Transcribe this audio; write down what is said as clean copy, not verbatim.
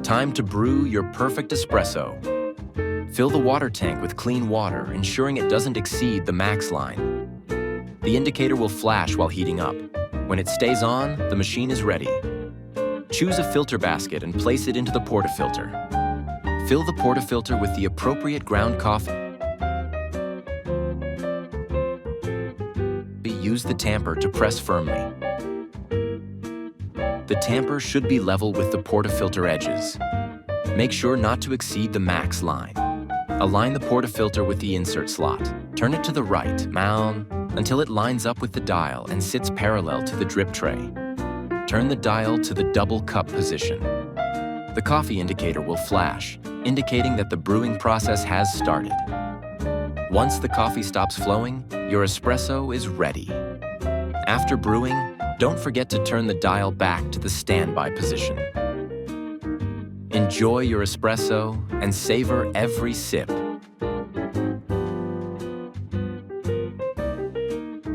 Time to brew your perfect espresso. Fill the water tank with clean water, ensuring it doesn't exceed the max line. The indicator will flash while heating up. When it stays on, the machine is ready. Choose a filter basket and place it into the portafilter. Fill the portafilter with the appropriate ground coffee. Use the tamper to press firmly. The tamper should be level with the portafilter edges. Make sure not to exceed the max line. Align the portafilter with the insert slot. Turn it to the right, mount, until it lines up with the dial and sits parallel to the drip tray. Turn the dial to the double cup position. The coffee indicator will flash, indicating that the brewing process has started. Once the coffee stops flowing, your espresso is ready. After brewing, don't forget to turn the dial back to the standby position. Enjoy your espresso and savor every sip.